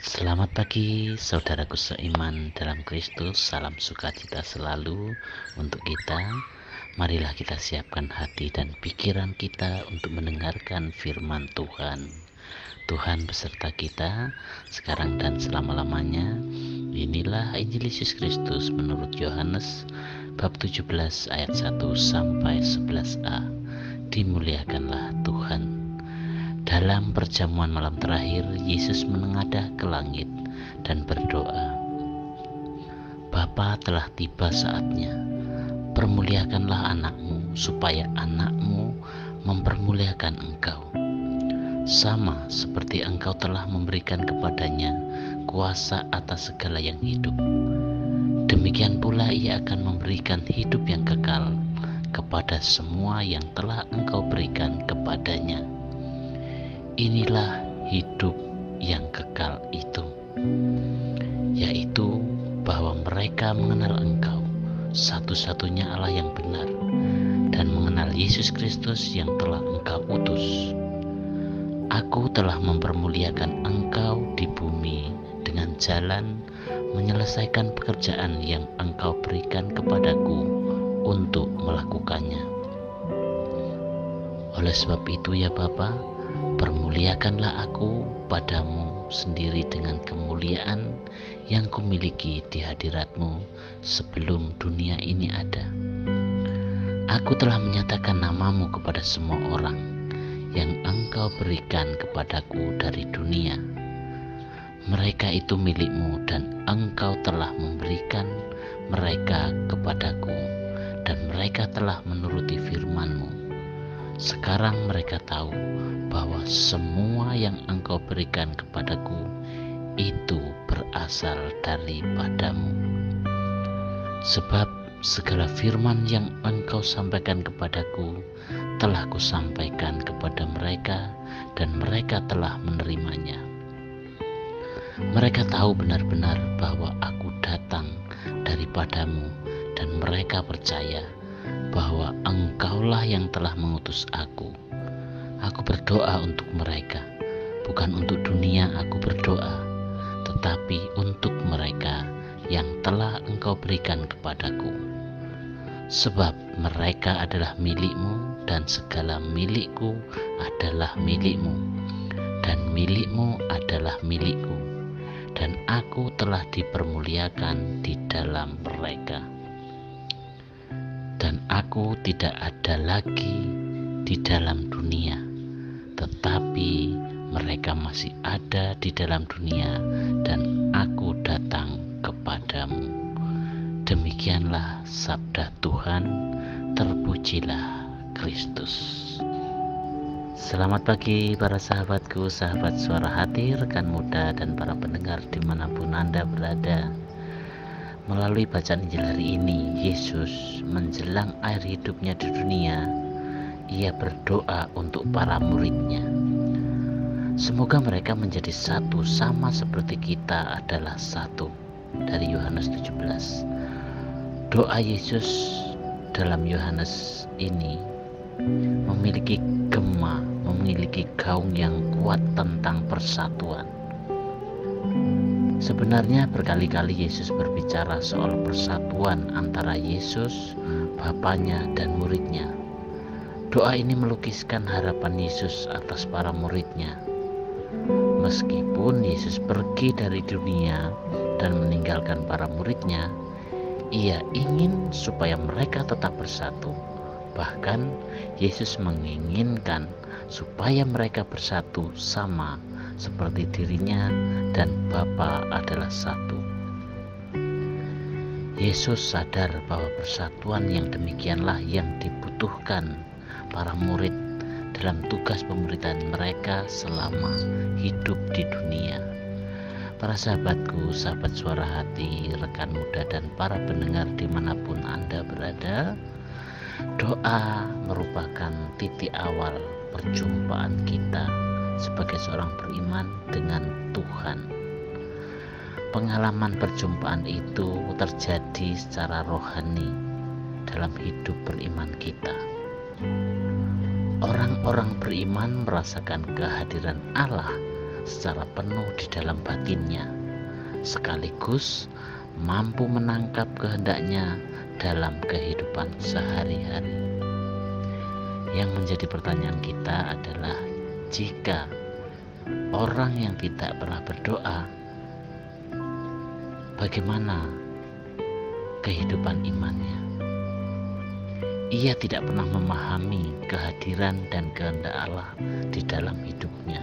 Selamat pagi, saudaraku seiman dalam Kristus. Salam sukacita selalu untuk kita. Marilah kita siapkan hati dan pikiran kita untuk mendengarkan firman Tuhan. Tuhan beserta kita sekarang dan selama-lamanya. Inilah Injil Yesus Kristus menurut Yohanes bab 17 ayat 1 sampai 11a. Dimuliakanlah Tuhan. Dalam perjamuan malam terakhir, Yesus menengadah ke langit dan berdoa, "Bapa, telah tiba saatnya. Permuliakanlah anakmu, supaya anakmu mempermuliakan engkau. Sama seperti engkau telah memberikan kepadanya kuasa atas segala yang hidup. Demikian pula ia akan memberikan hidup yang kekal kepada semua yang telah engkau berikan kepadanya. Inilah hidup yang kekal itu, yaitu bahwa mereka mengenal Engkau, satu-satunya Allah yang benar, dan mengenal Yesus Kristus yang telah Engkau utus. Aku telah mempermuliakan Engkau di bumi dengan jalan menyelesaikan pekerjaan yang Engkau berikan kepadaku untuk melakukannya. Oleh sebab itu ya Bapa, permuliakanlah aku padamu sendiri dengan kemuliaan yang kumiliki di hadiratmu sebelum dunia ini ada. Aku telah menyatakan namamu kepada semua orang yang engkau berikan kepadaku dari dunia. Mereka itu milikmu dan engkau telah memberikan mereka kepadaku, dan mereka telah menuruti firman-Mu. Sekarang mereka tahu bahwa semua yang engkau berikan kepadaku itu berasal daripadamu. Sebab segala firman yang engkau sampaikan kepadaku telah kusampaikan kepada mereka, dan mereka telah menerimanya. Mereka tahu benar-benar bahwa aku datang daripadamu, dan mereka percaya bahwa engkaulah yang telah mengutus aku. Aku berdoa untuk mereka, bukan untuk dunia aku berdoa, tetapi untuk mereka yang telah engkau berikan kepadaku. Sebab mereka adalah milikmu, dan segala milikku adalah milikmu, dan milikmu adalah milikku, dan aku telah dipermuliakan di dalam mereka. Dan aku tidak ada lagi di dalam dunia, tetapi mereka masih ada di dalam dunia, dan aku datang kepadamu." Demikianlah sabda Tuhan. Terpujilah Kristus. Selamat pagi para sahabatku, sahabat suara hati, rekan muda, dan para pendengar dimanapun Anda berada. Melalui bacaan Injil hari ini, Yesus menjelang akhir hidupnya di dunia, ia berdoa untuk para muridnya. Semoga mereka menjadi satu, sama seperti kita adalah satu. Dari Yohanes 17. Doa Yesus dalam Yohanes ini memiliki gema, memiliki gaung yang kuat tentang persatuan. Sebenarnya berkali-kali Yesus berbicara soal persatuan antara Yesus, Bapanya, dan muridnya. Doa ini melukiskan harapan Yesus atas para muridnya. Meskipun Yesus pergi dari dunia dan meninggalkan para muridnya, ia ingin supaya mereka tetap bersatu. Bahkan Yesus menginginkan supaya mereka bersatu sama seperti dirinya dan Bapa adalah satu. Yesus sadar bahwa persatuan yang demikianlah yang dibutuhkan para murid dalam tugas pemberitaan mereka selama hidup di dunia. Para sahabatku, sahabat suara hati, rekan muda, dan para pendengar dimanapun Anda berada, doa merupakan titik awal perjumpaan kita sebagai seorang beriman dengan Tuhan. Pengalaman perjumpaan itu terjadi secara rohani dalam hidup beriman kita. Orang-orang beriman merasakan kehadiran Allah secara penuh di dalam batinnya, sekaligus mampu menangkap kehendaknya dalam kehidupan sehari-hari. Yang menjadi pertanyaan kita adalah, jika orang yang tidak pernah berdoa, bagaimana kehidupan imannya? Ia tidak pernah memahami kehadiran dan kehendak Allah di dalam hidupnya.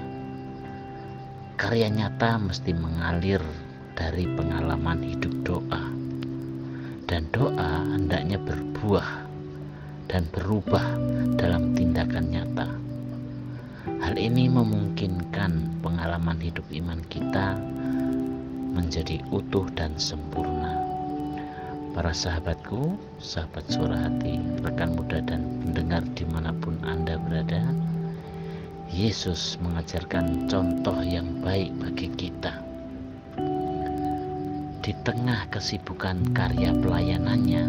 Karya nyata mesti mengalir dari pengalaman hidup doa, dan doa hendaknya berbuah dan berubah dalam tindakan nyata. Hal ini memungkinkan pengalaman hidup iman kita menjadi utuh dan sempurna. Para sahabatku, sahabat Suara Hati, rekan muda dan pendengar dimanapun Anda berada, Yesus mengajarkan contoh yang baik bagi kita. Di tengah kesibukan karya pelayanannya,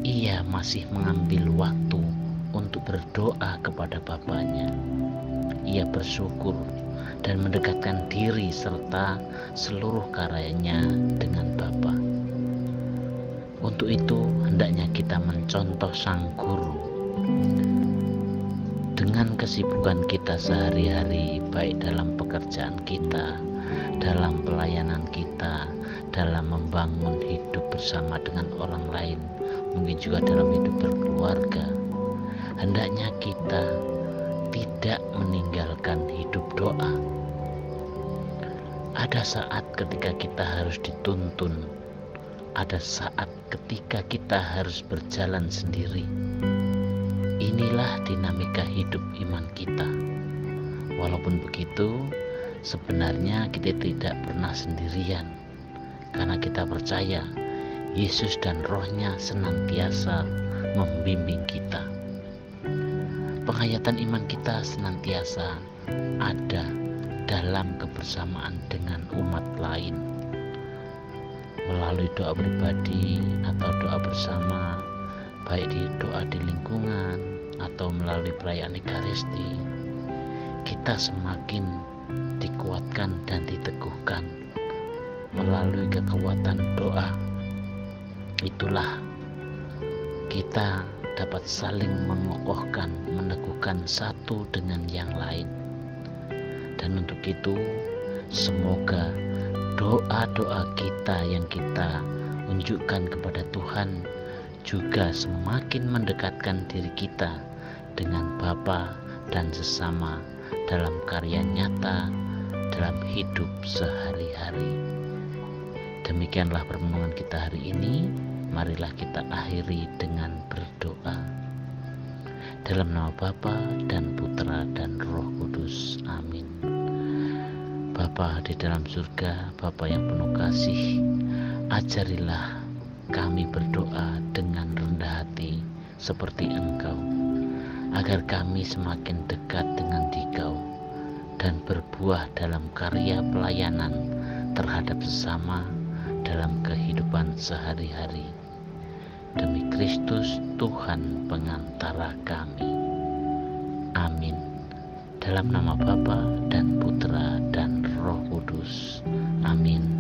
ia masih mengambil waktu untuk berdoa kepada Bapanya. Ia bersyukur dan mendekatkan diri serta seluruh karyanya dengan Bapa. Untuk itu, hendaknya kita mencontoh Sang Guru. Dengan kesibukan kita sehari-hari, baik dalam pekerjaan kita, dalam pelayanan kita, dalam membangun hidup bersama dengan orang lain, mungkin juga dalam hidup berkeluarga, hendaknya kita tidak meninggalkan hidup doa. Ada saat ketika kita harus dituntun, ada saat ketika kita harus berjalan sendiri. Inilah dinamika hidup iman kita. Walaupun begitu, sebenarnya kita tidak pernah sendirian, karena kita percaya Yesus dan Roh-Nya senantiasa membimbing kita. Penghayatan iman kita senantiasa ada dalam kebersamaan dengan umat lain, melalui doa pribadi atau doa bersama, baik di doa di lingkungan atau melalui perayaan Ekaristi. Kita semakin dikuatkan dan diteguhkan melalui kekuatan doa. Itulah kita dapat saling mengokohkan, meneguhkan satu dengan yang lain. Dan untuk itu, semoga doa-doa kita yang kita unjukkan kepada Tuhan juga semakin mendekatkan diri kita dengan Bapa dan sesama dalam karya nyata dalam hidup sehari-hari. Demikianlah permohonan kita hari ini. Marilah kita akhiri dengan berdoa. Dalam nama Bapa dan Putra dan Roh Kudus. Amin. Bapa di dalam surga, Bapa yang penuh kasih, ajarilah kami berdoa dengan rendah hati seperti Engkau, agar kami semakin dekat dengan Dikau dan berbuah dalam karya pelayanan terhadap sesama dalam kehidupan sehari-hari. Demi Kristus Tuhan pengantara kami. Amin. Dalam nama Bapa dan Putra dan Roh Kudus. Amin.